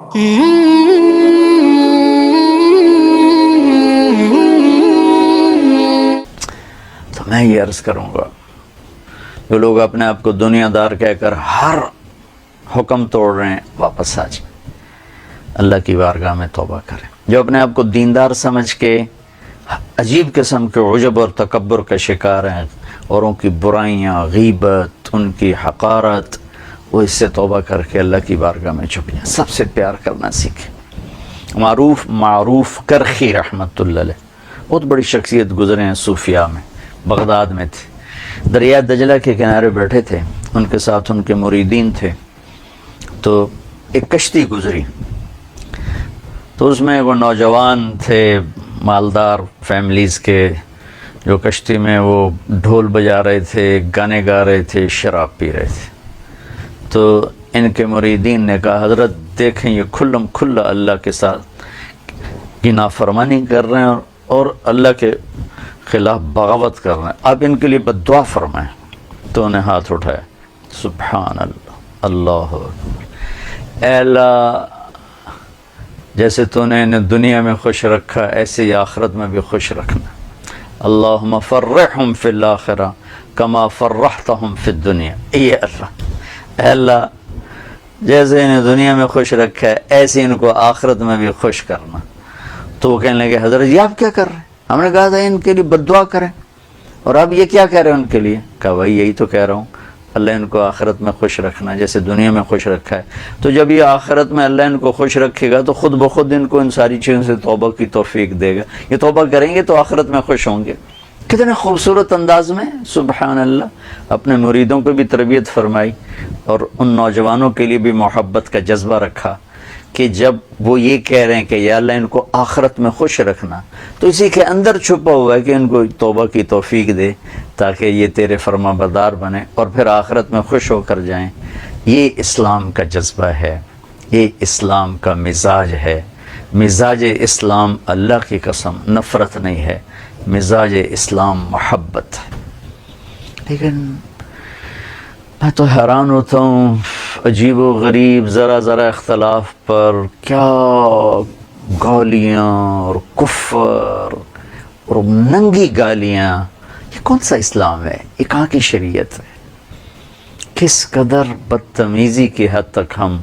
تو میں یہ عرض کروں گا، جو لوگ اپنے آپ کو دنیا دار کہہ کر ہر حکم توڑ رہے ہیں، واپس آ جائیں، اللہ کی بارگاہ میں توبہ کریں۔ جو اپنے آپ کو دیندار سمجھ کے عجیب قسم کے عجب اور تکبر کا شکار ہیں، اوروں کی برائیاں، غیبت، ان کی حقارت، وہ اس سے توبہ کر کے اللہ کی بارگاہ میں چھپ جائیں، سب سے پیار کرنا سیکھیں۔ معروف کرخی رحمت اللہ علیہ بہت بڑی شخصیت گزرے ہیں صوفیاء میں، بغداد میں تھے، دریا دجلہ کے کنارے بیٹھے تھے، ان کے ساتھ ان کے مریدین تھے، تو ایک کشتی گزری، تو اس میں وہ نوجوان تھے مالدار فیملیز کے، جو کشتی میں وہ ڈھول بجا رہے تھے، گانے گا رہے تھے، شراب پی رہے تھے۔ تو ان کے مریدین نے کہا حضرت دیکھیں یہ کھلم کھلا اللہ کے ساتھ کی نافرمانی کر رہے ہیں اور اللہ کے خلاف بغاوت کر رہے ہیں، آپ ان کے لیے بد دعا فرمائیں۔ تو انہیں ہاتھ اٹھایا، سبحان اللہ، اللہ اکبر، اے اللہ جیسے تو نے انہیں دنیا میں خوش رکھا ایسے ہی آخرت میں بھی خوش رکھنا، اللہم فرحہم فی الآخرہ کما فرحتہم فی الدنیا، اے اللہ جیسے انہیں دنیا میں خوش رکھا ہے ایسے ان کو آخرت میں بھی خوش کرنا۔ تو وہ کہنے لگے حضرت یہ آپ کیا کر رہے ہیں؟ ہم نے کہا تھا ان کے لیے بد دعا کریں، اور آپ یہ کیا کہہ رہے ہیں ان کے لیے؟ کہا بھائی یہی تو کہہ رہا ہوں، اللہ ان کو آخرت میں خوش رکھنا جیسے دنیا میں خوش رکھا ہے، تو جب یہ آخرت میں اللہ ان کو خوش رکھے گا تو خود بخود ان کو ان ساری چیزوں سے توبہ کی توفیق دے گا، یہ توبہ کریں گے تو آخرت میں خوش ہوں گے۔ کتنے خوبصورت انداز میں سبحان اللہ اپنے مریدوں کو بھی تربیت فرمائی، اور ان نوجوانوں کے لیے بھی محبت کا جذبہ رکھا کہ جب وہ یہ کہہ رہے ہیں کہ یا اللہ ان کو آخرت میں خوش رکھنا، تو اسی کے اندر چھپا ہوا ہے کہ ان کو توبہ کی توفیق دے تاکہ یہ تیرے فرما بردار بنے اور پھر آخرت میں خوش ہو کر جائیں۔ یہ اسلام کا جذبہ ہے، یہ اسلام کا مزاج ہے۔ مزاج اسلام اللہ کی قسم نفرت نہیں ہے، مزاج اسلام محبت ہے۔ لیکن میں تو حیران ہوتا ہوں عجیب و غریب ذرا ذرا اختلاف پر کیا گالیاں اور کفر اور ننگی گالیاں، یہ کون سا اسلام ہے؟ یہ کہاں کی شریعت ہے؟ کس قدر بدتمیزی کی حد تک ہم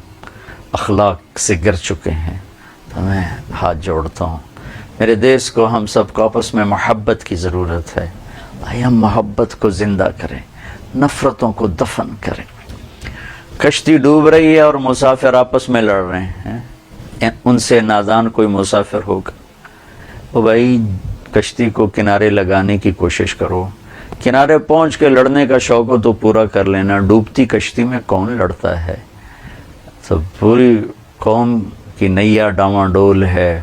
اخلاق سے گر چکے ہیں۔ تو میں ہاتھ جوڑتا ہوں، میرے دیش کو ہم سب کو آپس میں محبت کی ضرورت ہے، آئے ہم محبت کو زندہ کریں، نفرتوں کو دفن کریں۔ کشتی ڈوب رہی ہے اور مسافر آپس میں لڑ رہے ہیں، ان سے نادان کوئی مسافر ہوگا؟ وہ بھائی کشتی کو کنارے لگانے کی کوشش کرو، کنارے پہنچ کے لڑنے کا شوق ہو تو پورا کر لینا، ڈوبتی کشتی میں کون لڑتا ہے؟ تو پوری قوم کی نیا ڈاواڈول ہے،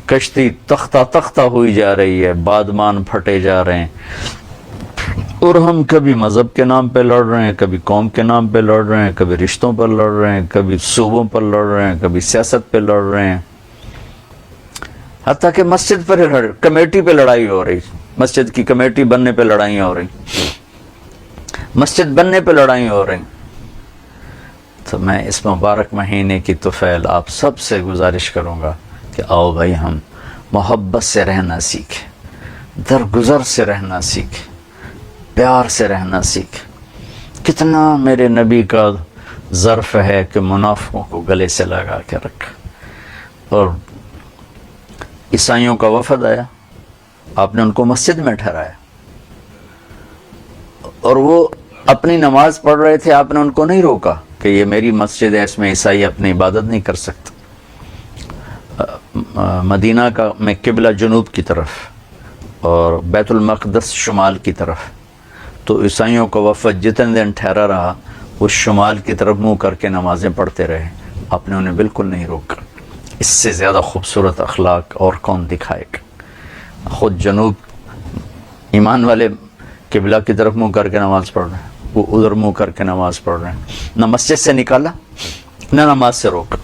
کشتی تختہ تختہ ہوئی جا رہی ہے، بادمان پھٹے جا رہے ہیں، اور ہم کبھی مذہب کے نام پہ لڑ رہے ہیں، کبھی قوم کے نام پہ لڑ رہے ہیں، کبھی رشتوں پر لڑ رہے ہیں، کبھی صوبوں پر لڑ رہے ہیں، کبھی سیاست پہ لڑ رہے ہیں، حتیٰ کہ مسجد پر کمیٹی پہ لڑائی ہو رہی، مسجد کی کمیٹی بننے پہ لڑائیاں ہو رہی، مسجد بننے پہ لڑائیاں ہو رہی۔ تو میں اس مبارک مہینے کی طفیل آپ سب سے گزارش کروں گا کہ آؤ بھائی ہم محبت سے رہنا سیکھیں، درگزر سے رہنا سیکھیں، پیار سے رہنا سیکھیں۔ کتنا میرے نبی کا ظرف ہے کہ منافقوں کو گلے سے لگا کے رکھا، اور عیسائیوں کا وفد آیا، آپ نے ان کو مسجد میں ٹھہرایا، اور وہ اپنی نماز پڑھ رہے تھے، آپ نے ان کو نہیں روکا کہ یہ میری مسجد ہے، اس میں عیسائی اپنی عبادت نہیں کر سکتا۔ مدینہ کا میں قبلہ جنوب کی طرف اور بیت المقدس شمال کی طرف، تو عیسائیوں کا وفد جتنے دن ٹھہرا رہا وہ شمال کی طرف منہ کر کے نمازیں پڑھتے رہے، آپ نے انہیں بالکل نہیں روکا۔ اس سے زیادہ خوبصورت اخلاق اور کون دکھائے گا؟ خود جنوب ایمان والے قبلہ کی طرف منہ کر کے نماز پڑھ رہے ہیں، وہ ادھر منہ کر کے نماز پڑھ رہے ہیں، نہ مسجد سے نکالا نہ نماز سے روکا۔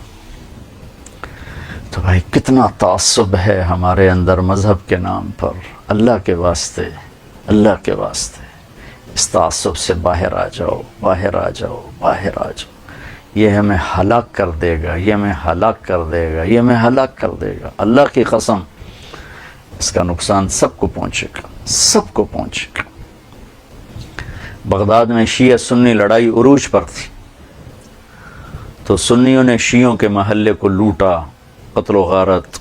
تو بھائی کتنا تعصب ہے ہمارے اندر مذہب کے نام پر، اللہ کے واسطے، اللہ کے واسطے اس تعصب سے باہر آ جاؤ، باہر آ جاؤ، باہر آ جاؤ۔ یہ ہمیں ہلاک کر دے گا، یہ ہمیں ہلاک کر دے گا، یہ ہمیں ہلاک کر دے گا، اللہ کی قسم اس کا نقصان سب کو پہنچے گا، سب کو پہنچے گا۔ بغداد میں شیعہ سنی لڑائی عروج پر تھی، تو سنیوں نے شیعوں کے محلے کو لوٹا، قتل و غارت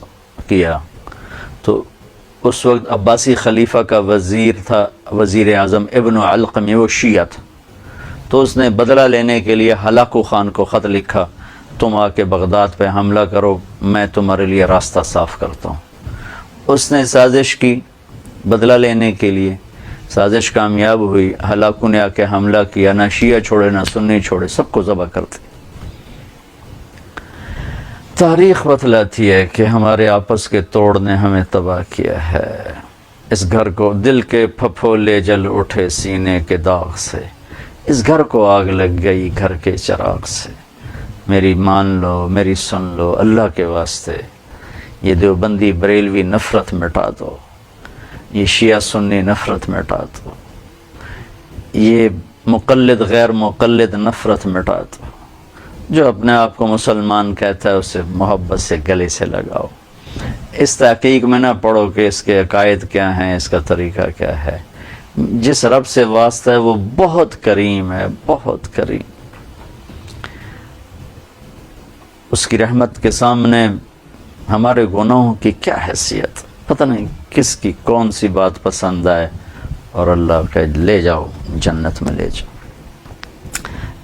کیا۔ تو اس وقت عباسی خلیفہ کا وزیر تھا، وزیر اعظم ابن علقمی، وہ شیعہ تھا، تو اس نے بدلہ لینے کے لیے ہلاکو خان کو خط لکھا، تم آ کے بغداد پہ حملہ کرو، میں تمہارے لیے راستہ صاف کرتا ہوں۔ اس نے سازش کی بدلہ لینے کے لیے، سازش کامیاب ہوئی، ہلاکو نے آ کے حملہ کیا، نہ شیعہ چھوڑے نہ سنی چھوڑے، سب کو ذبح کر دیا۔ تاریخ بتلاتی ہے کہ ہمارے آپس کے توڑ نے ہمیں تباہ کیا ہے۔ اس گھر کو دل کے پھپھولے جل اٹھے سینے کے داغ سے، اس گھر کو آگ لگ گئی گھر کے چراغ سے۔ میری مان لو، میری سن لو، اللہ کے واسطے یہ دیوبندی بریلوی نفرت مٹا دو، یہ شیعہ سنی نفرت مٹا دو، یہ مقلد غیر مقلد نفرت مٹا دو۔ جو اپنے آپ کو مسلمان کہتا ہے اسے محبت سے گلے سے لگاؤ۔ اس تحقیق میں نہ پڑھو کہ اس کے عقائد کیا ہیں، اس کا طریقہ کیا ہے۔ جس رب سے واسطہ ہے وہ بہت کریم ہے، بہت کریم۔ اس کی رحمت کے سامنے ہمارے گناہوں کی کیا حیثیت، پتہ نہیں کس کی کون سی بات پسند آئے، اور اللہ کہ لے جاؤ جنت میں لے جاؤ۔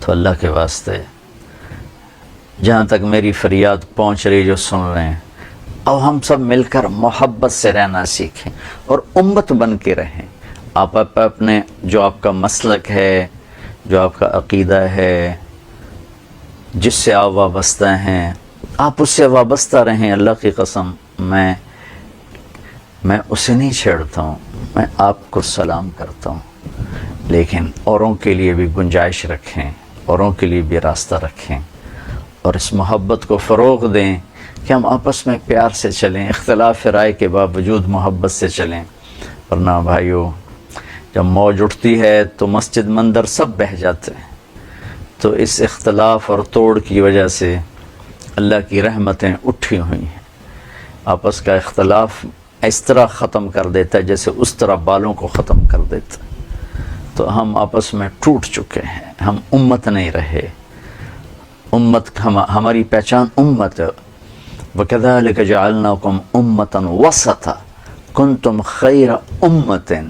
تو اللہ کے واسطے جہاں تک میری فریاد پہنچ رہی جو سن رہے ہیں، اب ہم سب مل کر محبت سے رہنا سیکھیں اور امت بن کے رہیں۔ آپ اپنے جو آپ کا مسلک ہے، جو آپ کا عقیدہ ہے، جس سے آپ وابستہ ہیں، آپ اس سے وابستہ رہیں۔ اللہ کی قسم میں اسے نہیں چھیڑتا ہوں، میں آپ کو سلام کرتا ہوں، لیکن اوروں کے لیے بھی گنجائش رکھیں، اوروں کے لیے بھی راستہ رکھیں، اور اس محبت کو فروغ دیں کہ ہم آپس میں پیار سے چلیں، اختلاف رائے کے باوجود محبت سے چلیں۔ ورنہ بھائیو، جب موج اٹھتی ہے تو مسجد مندر سب بہہ جاتے ہیں۔ تو اس اختلاف اور توڑ کی وجہ سے اللہ کی رحمتیں اٹھی ہوئی ہیں۔ آپس کا اختلاف اس طرح ختم کر دیتا ہے جیسے اس طرح بالوں کو ختم کر دیتا ہے۔ تو ہم آپس میں ٹوٹ چکے ہیں، ہم امت نہیں رہے۔ امت ہماری پہچان امت ہے۔ وَكَذَلِكَ جَعَلْنَاكُمْ أُمَّةً وَسَطًا كُنْتُمْ خَيْرَ أُمَّةٍ،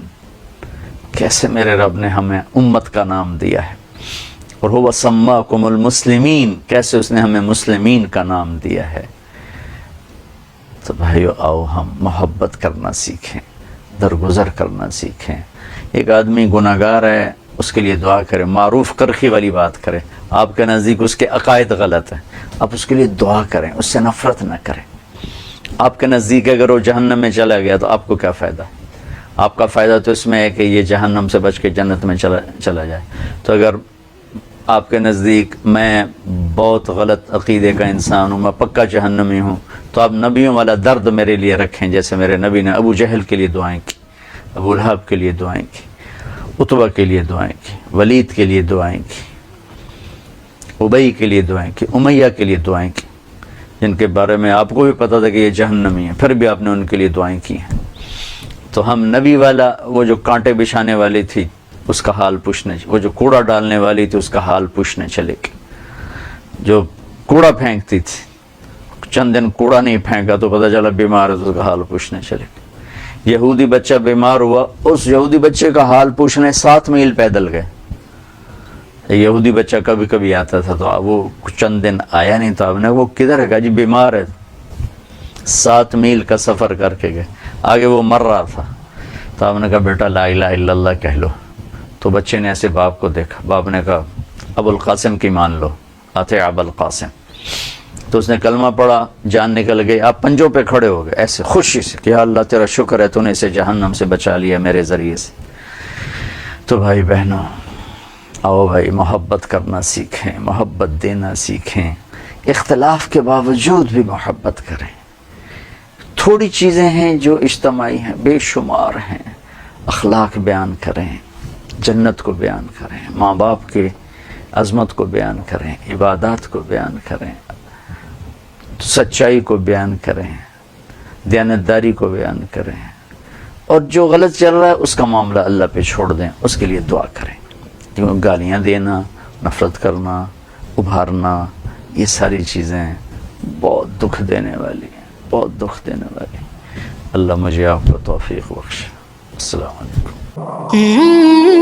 کیسے میرے رب نے ہمیں امت کا نام دیا ہے۔ اور هُوَ سَمَّاكُمُ الْمُسْلِمِينَ، کیسے اس نے ہمیں مسلمین کا نام دیا ہے۔ تو بھائیو آؤ ہم محبت کرنا سیکھیں، درگزر کرنا سیکھیں۔ ایک آدمی گناہگار ہے، اس کے لیے دعا کریں، معروف کرخی والی بات کریں۔ آپ کے نزدیک اس کے عقائد غلط ہیں، آپ اس کے لیے دعا کریں، اس سے نفرت نہ کریں۔ آپ کے نزدیک اگر وہ جہنم میں چلا گیا تو آپ کو کیا فائدہ؟ آپ کا فائدہ تو اس میں ہے کہ یہ جہنم سے بچ کے جنت میں چلا جائے۔ تو اگر آپ کے نزدیک میں بہت غلط عقیدے کا انسان ہوں، میں پکا جہنمی ہوں، تو آپ نبیوں والا درد میرے لیے رکھیں، جیسے میرے نبی نے ابو جہل کے لیے دعائیں کی، ابو لہب کے لیے دعائیں کی، عتبہ کے لیے دعائیں کی، ولید کے لیے دعائیں کی، ابئی کے لیے دعائیں کی، امیہ کے لیے دعائیں کی، جن کے بارے میں آپ کو بھی پتہ تھا کہ یہ جہنمی ہیں، پھر بھی آپ نے ان کے لیے دعائیں کی ہیں۔ تو ہم نبی والا، وہ جو کانٹے بچھانے والی تھی اس کا حال پوچھنے، وہ جو کوڑا ڈالنے والی تھی اس کا حال پوچھنے چلے گئے، جو کوڑا پھینکتی تھی چند دن کوڑا نہیں پھینکا تو پتہ چلا بیمار ہے تو اس کا حال پوچھنے چلے گئے۔ یہودی بچہ بیمار ہوا، اس یہودی بچے کا حال پوچھنے 7 میل پیدل گئے۔ یہودی بچہ کبھی کبھی آتا تھا تو وہ چند دن آیا نہیں، تو آپ نے وہ کدھر ہے؟ کہا جی بیمار ہے۔ 7 میل کا سفر کر کے گئے، آگے وہ مر رہا تھا، تو آپ نے کہا بیٹا لا الہ الا اللہ کہہ لو۔ تو بچے نے ایسے باپ کو دیکھا، باپ نے کہا ابو القاسم کی مان لو، آتے ابو القاسم۔ تو اس نے کلمہ پڑھا، جان نکل گئی، آپ پنجوں پہ کھڑے ہو گئے ایسے خوشی سے کہ یا اللہ تیرا شکر ہے تو نے اسے جہنم سے بچا لیا میرے ذریعے سے۔ تو بھائی بہنوں، آؤ بھائی محبت کرنا سیکھیں، محبت دینا سیکھیں، اختلاف کے باوجود بھی محبت کریں۔ تھوڑی چیزیں ہیں جو اجتماعی ہیں، بے شمار ہیں۔ اخلاق بیان کریں، جنت کو بیان کریں، ماں باپ کے عظمت کو بیان کریں، عبادات کو بیان کریں، سچائی کو بیان کریں، دیانتداری کو بیان کریں، اور جو غلط چل رہا ہے اس کا معاملہ اللہ پہ چھوڑ دیں، اس کے لیے دعا کریں. کیونکہ گالیاں دینا، نفرت کرنا، ابھارنا، یہ ساری چیزیں بہت دکھ دینے والی ہیں، بہت دکھ دینے والی ہیں. اللہ مجھے آپ کو توفیق بخشے. السلام علیکم.